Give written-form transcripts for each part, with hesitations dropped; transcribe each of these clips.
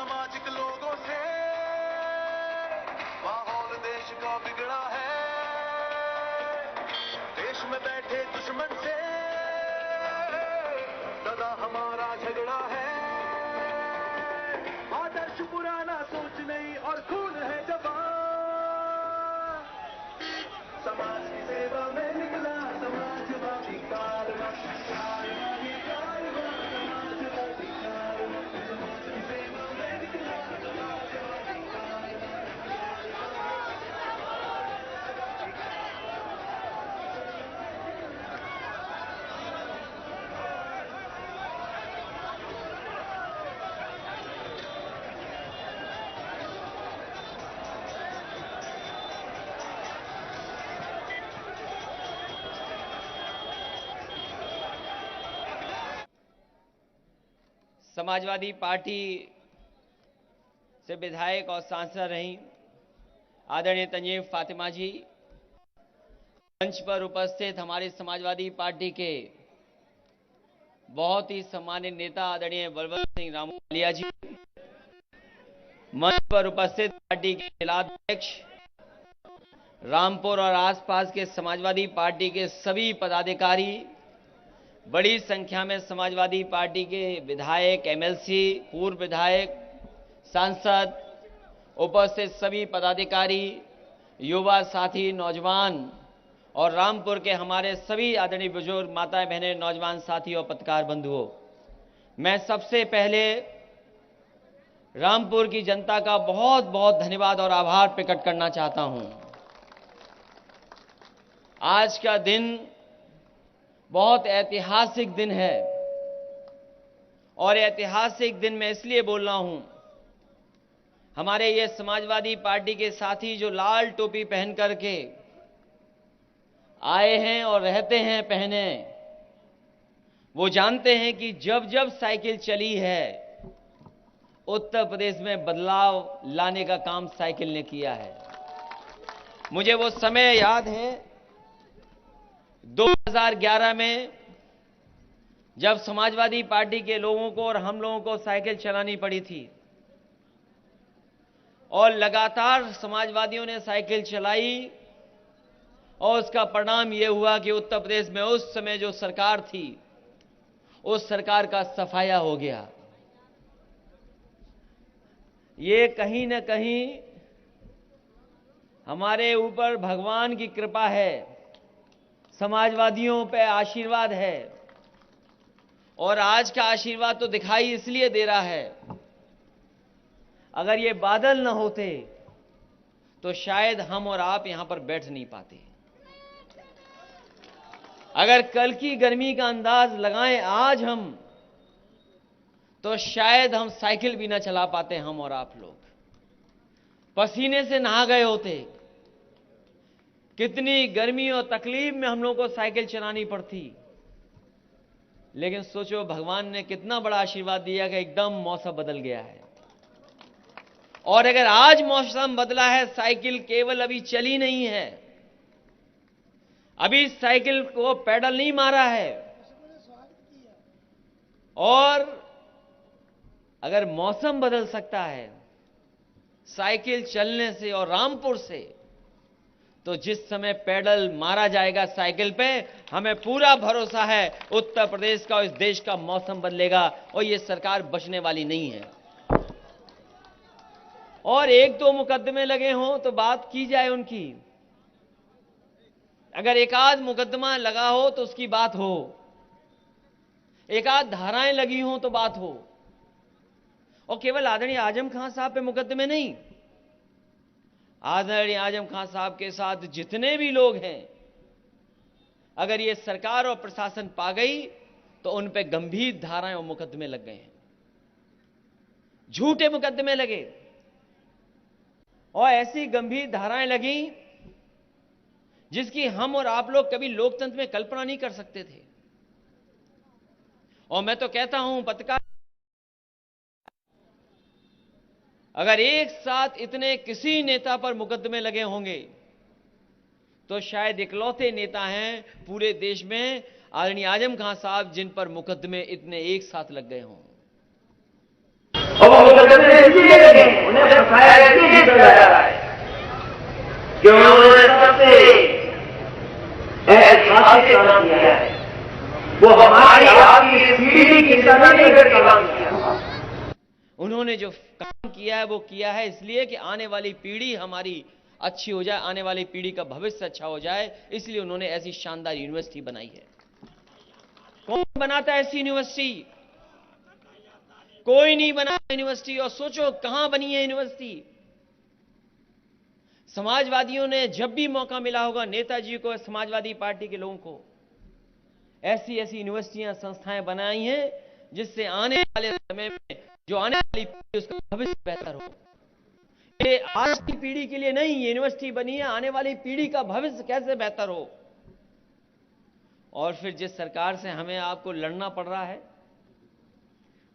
असामाजिक लोगों से माहौल देश का बिगड़ा है। देश में बैठे दुश्मन से सदा हमारा झगड़ा है। आदर्श पुराना सोच नहीं और खून है जवान। समाज की सेवा में निकला समाजवादी कारवां। समाजवादी कारवां, समाजवादी कारवां। समाज की सेवा में निकला समाजवादी कारवां। समाजवादी पार्टी से विधायक और सांसद रही आदरणीय तंजीम फातिमा जी, मंच पर उपस्थित हमारी समाजवादी पार्टी के बहुत ही सम्मानित नेता आदरणीय बलवंत सिंह रामूवालिया जी, मंच पर उपस्थित पार्टी के जिलाध्यक्ष, रामपुर और आसपास के समाजवादी पार्टी के सभी पदाधिकारी, बड़ी संख्या में समाजवादी पार्टी के विधायक, एमएलसी, पूर्व विधायक, सांसद, उपस्थित सभी पदाधिकारी, युवा साथी, नौजवान और रामपुर के हमारे सभी आदरणीय बुजुर्ग, माताएं, बहनें, नौजवान साथी और पत्रकार बंधुओं, मैं सबसे पहले रामपुर की जनता का बहुत बहुत धन्यवाद और आभार प्रकट करना चाहता हूं। आज का दिन बहुत ऐतिहासिक दिन है और ऐतिहासिक दिन मैं इसलिए बोल रहा हूं, हमारे ये समाजवादी पार्टी के साथी जो लाल टोपी पहन करके आए हैं और रहते हैं पहने, वो जानते हैं कि जब जब साइकिल चली है उत्तर प्रदेश में बदलाव लाने का काम साइकिल ने किया है। मुझे वो समय याद है 2011 में जब समाजवादी पार्टी के लोगों को और हम लोगों को साइकिल चलानी पड़ी थी और लगातार समाजवादियों ने साइकिल चलाई और उसका परिणाम यह हुआ कि उत्तर प्रदेश में उस समय जो सरकार थी उस सरकार का सफाया हो गया। ये कहीं न कहीं हमारे ऊपर भगवान की कृपा है, समाजवादियों पे आशीर्वाद है और आज का आशीर्वाद तो दिखाई इसलिए दे रहा है, अगर ये बादल न होते तो शायद हम और आप यहां पर बैठ नहीं पाते। अगर कल की गर्मी का अंदाज लगाएं आज हम, तो शायद हम साइकिल भी ना चला पाते। हम और आप लोग पसीने से नहा गए होते, कितनी गर्मी और तकलीफ में हम लोगों को साइकिल चलानी पड़ती। लेकिन सोचो भगवान ने कितना बड़ा आशीर्वाद दिया कि एकदम मौसम बदल गया है। और अगर आज मौसम बदला है, साइकिल केवल अभी चली नहीं है, अभी साइकिल को पैडल नहीं मारा है, और अगर मौसम बदल सकता है साइकिल चलने से और रामपुर से, तो जिस समय पैडल मारा जाएगा साइकिल पे, हमें पूरा भरोसा है उत्तर प्रदेश का और इस देश का मौसम बदलेगा और ये सरकार बचने वाली नहीं है। और एक दो मुकदमे लगे हों तो बात की जाए उनकी, अगर एक आध मुकदमा लगा हो तो उसकी बात हो, एक आध धाराएं लगी हों तो बात हो। और केवल आदरणीय आजम खान साहब पे मुकदमे नहीं, आदरणीय आजम खान साहब के साथ जितने भी लोग हैं, अगर ये सरकार और प्रशासन पा गई तो उन पे गंभीर धाराएं और मुकदमे लग गए हैं, झूठे मुकदमे लगे और ऐसी गंभीर धाराएं लगी जिसकी हम और आप लोग कभी लोकतंत्र में कल्पना नहीं कर सकते थे। और मैं तो कहता हूं पत्रकार, अगर एक साथ इतने किसी नेता पर मुकदमे लगे होंगे तो शायद इकलौते नेता हैं पूरे देश में आदरणीय आजम खान साहब जिन पर मुकदमे इतने एक साथ लग गए हों। और वो मुकदमे इसलिए लगे, उन्हें फंसाया इसलिए जा रहा है कि उन्होंने सबसे ऐतिहासिक काम किया है। वो हमारी आपकी पीढ़ी की सदी का काम किया। उन्होंने जो काम किया है वो किया है इसलिए कि आने वाली पीढ़ी हमारी अच्छी हो जाए, आने वाली पीढ़ी का भविष्य अच्छा हो जाए, इसलिए उन्होंने ऐसी शानदार यूनिवर्सिटी बनाई है। कौन बनाता है ऐसी यूनिवर्सिटी? कोई नहीं बनाता यूनिवर्सिटी। और सोचो कहां बनी है यूनिवर्सिटी। समाजवादियों ने जब भी मौका मिला होगा नेताजी को, समाजवादी पार्टी के लोगों को ऐसी ऐसी यूनिवर्सिटियां, संस्थाएं बनाई हैं जिससे आने वाले समय में जो आने वाली पीढ़ी उसका भविष्य बेहतर हो। ये आज की पीढ़ी के लिए नहीं यूनिवर्सिटी बनी है, आने वाली पीढ़ी का भविष्य कैसे बेहतर हो। और फिर जिस सरकार से हमें आपको लड़ना पड़ रहा है,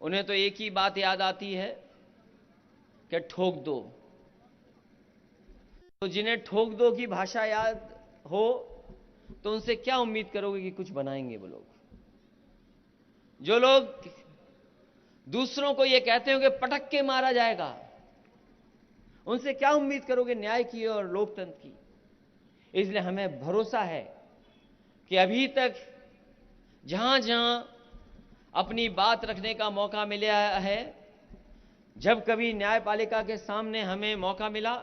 उन्हें तो एक ही बात याद आती है कि ठोक दो। तो जिन्हें ठोक दो की भाषा याद हो तो उनसे क्या उम्मीद करोगे कि कुछ बनाएंगे वो लोग? जो लोग दूसरों को ये कहते हो कि पटक के मारा जाएगा, उनसे क्या उम्मीद करोगे न्याय की और लोकतंत्र की? इसलिए हमें भरोसा है कि अभी तक जहां जहां अपनी बात रखने का मौका मिला है, जब कभी न्यायपालिका के सामने हमें मौका मिला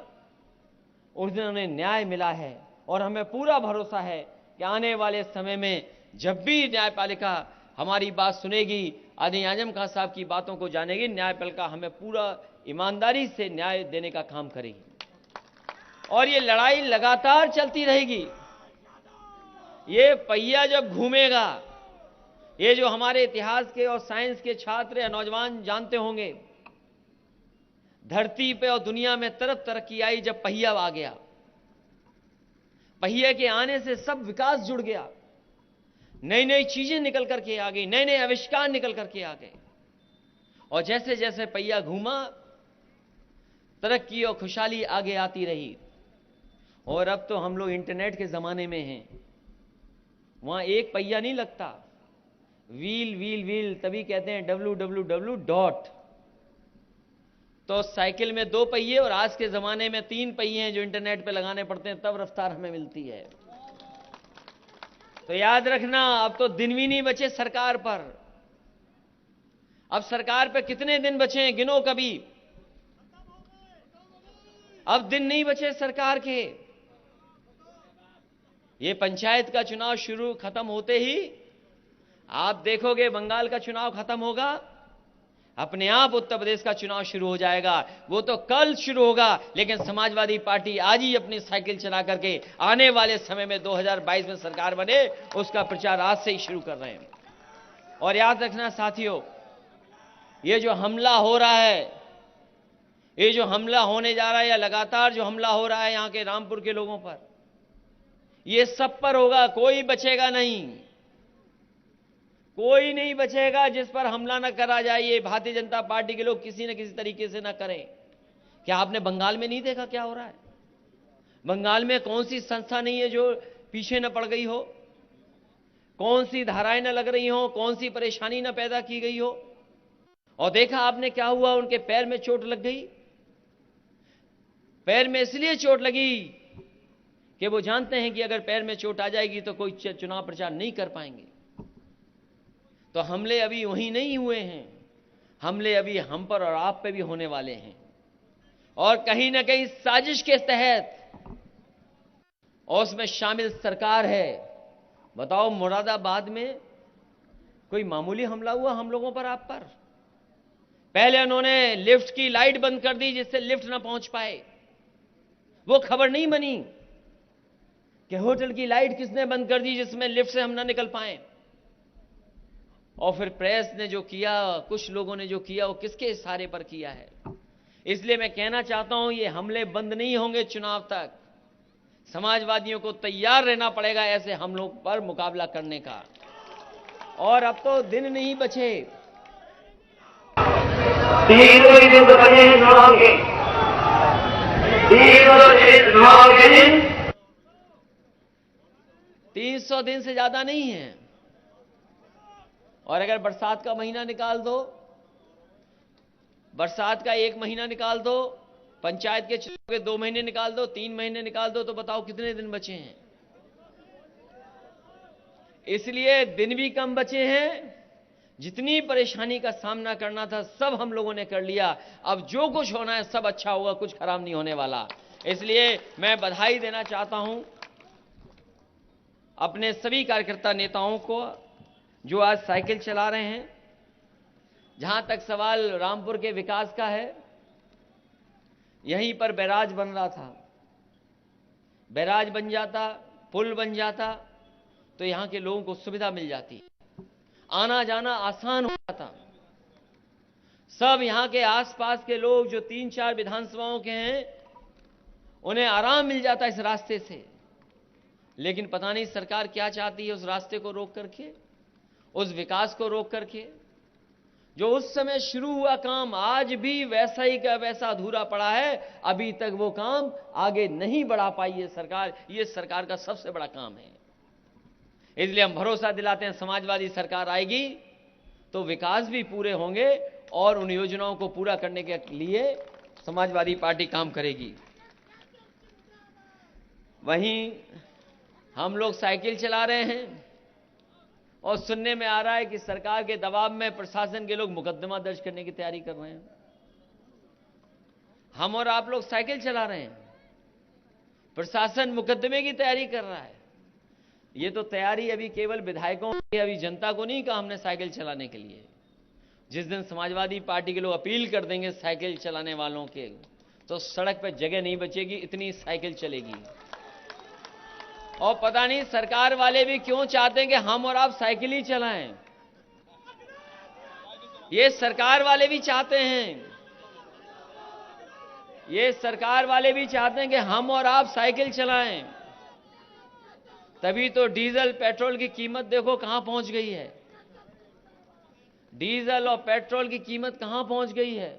उस दिन हमें न्याय मिला है। और हमें पूरा भरोसा है कि आने वाले समय में जब भी न्यायपालिका हमारी बात सुनेगी, आदरणीय आजम खान साहब की बातों को जानेगी, न्यायपालिका हमें पूरा ईमानदारी से न्याय देने का काम करेगी। और ये लड़ाई लगातार चलती रहेगी। ये पहिया जब घूमेगा, ये जो हमारे इतिहास के और साइंस के छात्र या नौजवान जानते होंगे, धरती पे और दुनिया में तरफ तरक्की आई जब पहिया आ गया। पहिए के आने से सब विकास जुड़ गया, नई नई चीजें निकल करके आ गई, नए नए आविष्कार निकल करके आ गए। और जैसे जैसे पहिया घूमा, तरक्की और खुशहाली आगे आती रही। और अब तो हम लोग इंटरनेट के जमाने में हैं, वहां एक पहिया नहीं लगता, व्हील व्हील व्हील, तभी कहते हैं www. तो साइकिल में 2 पहिए और आज के जमाने में 3 पहिए हैं जो इंटरनेट पे लगाने पड़ते हैं, तब रफ्तार हमें मिलती है। तो याद रखना, अब तो दिन भी नहीं बचे सरकार पर। अब सरकार पे कितने दिन बचे हैं गिनो कभी। अब दिन नहीं बचे सरकार के। ये पंचायत का चुनाव खत्म होते ही आप देखोगे बंगाल का चुनाव खत्म होगा, अपने आप उत्तर प्रदेश का चुनाव शुरू हो जाएगा। वो तो कल शुरू होगा, लेकिन समाजवादी पार्टी आज ही अपनी साइकिल चला करके आने वाले समय में 2022 में सरकार बने, उसका प्रचार आज से ही शुरू कर रहे हैं। और याद रखना साथियों, ये जो हमला हो रहा है, ये जो हमला होने जा रहा है या लगातार जो हमला हो रहा है यहां के रामपुर के लोगों पर, ये सब पर होगा, कोई बचेगा नहीं। कोई नहीं बचेगा जिस पर हमला न करा जाए। ये भारतीय जनता पार्टी के लोग किसी न किसी तरीके से न करें। क्या आपने बंगाल में नहीं देखा क्या हो रहा है? बंगाल में कौन सी संस्था नहीं है जो पीछे न पड़ गई हो, कौन सी धाराएं न लग रही हो, कौन सी परेशानी न पैदा की गई हो। और देखा आपने क्या हुआ, उनके पैर में चोट लग गई। पैर में इसलिए चोट लगी कि वो जानते हैं कि अगर पैर में चोट आ जाएगी तो कोई चुनाव प्रचार नहीं कर पाएंगे। तो हमले अभी वहीं नहीं हुए हैं, हमले अभी हम पर और आप पे भी होने वाले हैं। और कहीं ना कहीं साजिश के तहत, और उसमें शामिल सरकार है। बताओ, मुरादाबाद में कोई मामूली हमला हुआ हम लोगों पर, आप पर? पहले उन्होंने लिफ्ट की लाइट बंद कर दी जिससे लिफ्ट ना पहुंच पाए। वो खबर नहीं बनी कि होटल की लाइट किसने बंद कर दी जिसमें लिफ्ट से हम ना निकल पाए। और फिर प्रेस ने जो किया, कुछ लोगों ने जो किया, वो किसके इशारे पर किया है। इसलिए मैं कहना चाहता हूं, ये हमले बंद नहीं होंगे चुनाव तक। समाजवादियों को तैयार रहना पड़ेगा ऐसे हमलों पर मुकाबला करने का। और अब तो दिन नहीं बचे। 300 दिन से ज्यादा नहीं है। और अगर बरसात का महीना निकाल दो बरसात का 1 महीना निकाल दो, पंचायत के चुनाव के 2 महीने निकाल दो, 3 महीने निकाल दो, तो बताओ कितने दिन बचे हैं। इसलिए दिन भी कम बचे हैं। जितनी परेशानी का सामना करना था सब हम लोगों ने कर लिया। अब जो कुछ होना है सब अच्छा होगा, कुछ खराब नहीं होने वाला। इसलिए मैं बधाई देना चाहता हूं अपने सभी कार्यकर्ता नेताओं को जो आज साइकिल चला रहे हैं। जहां तक सवाल रामपुर के विकास का है, यहीं पर बैराज बन रहा था, बैराज बन जाता, पुल बन जाता तो यहां के लोगों को सुविधा मिल जाती, आना जाना आसान हो जाता। सब यहां के आसपास के लोग जो 3-4 विधानसभाओं के हैं उन्हें आराम मिल जाता इस रास्ते से। लेकिन पता नहीं सरकार क्या चाहती है, उस रास्ते को रोक करके, उस विकास को रोक करके। जो उस समय शुरू हुआ काम आज भी वैसा ही का वैसा अधूरा पड़ा है। अभी तक वो काम आगे नहीं बढ़ा पाई है सरकार। ये सरकार का सबसे बड़ा काम है। इसलिए हम भरोसा दिलाते हैं समाजवादी सरकार आएगी तो विकास भी पूरे होंगे और उन योजनाओं को पूरा करने के लिए समाजवादी पार्टी काम करेगी। वहीं हम लोग साइकिल चला रहे हैं और सुनने में आ रहा है कि सरकार के दबाव में प्रशासन के लोग मुकदमा दर्ज करने की तैयारी कर रहे हैं। हम और आप लोग साइकिल चला रहे हैं, प्रशासन मुकदमे की तैयारी कर रहा है। ये तो तैयारी अभी केवल विधायकों की, अभी जनता को नहीं कहा हमने साइकिल चलाने के लिए। जिस दिन समाजवादी पार्टी के लोग अपील कर देंगे साइकिल चलाने वालों के, तो सड़क पर जगह नहीं बचेगी, इतनी साइकिल चलेगी। और पता नहीं सरकार वाले भी क्यों चाहते हैं कि हम और आप साइकिल ही चलाएं। ये सरकार वाले भी चाहते हैं, ये सरकार वाले भी चाहते हैं कि हम और आप साइकिल चलाएं। तभी तो डीजल पेट्रोल की कीमत देखो कहां पहुंच गई है। डीजल और पेट्रोल की कीमत कहां पहुंच गई है।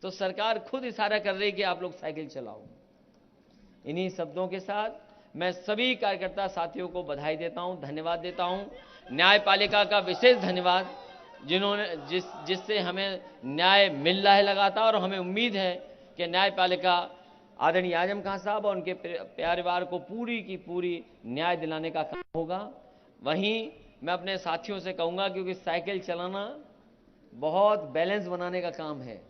तो सरकार खुद इशारा कर रही है कि आप लोग साइकिल चलाओ। इन्हीं शब्दों के साथ मैं सभी कार्यकर्ता साथियों को बधाई देता हूं, धन्यवाद देता हूं। न्यायपालिका का विशेष धन्यवाद, जिन्होंने जिससे हमें न्याय मिल रहा है लगातार, और हमें उम्मीद है कि न्यायपालिका आदरणीय आजम खान साहब और उनके परिवार को पूरी की पूरी न्याय दिलाने का काम होगा। वहीं मैं अपने साथियों से कहूंगा, क्योंकि साइकिल चलाना बहुत बैलेंस बनाने का काम है।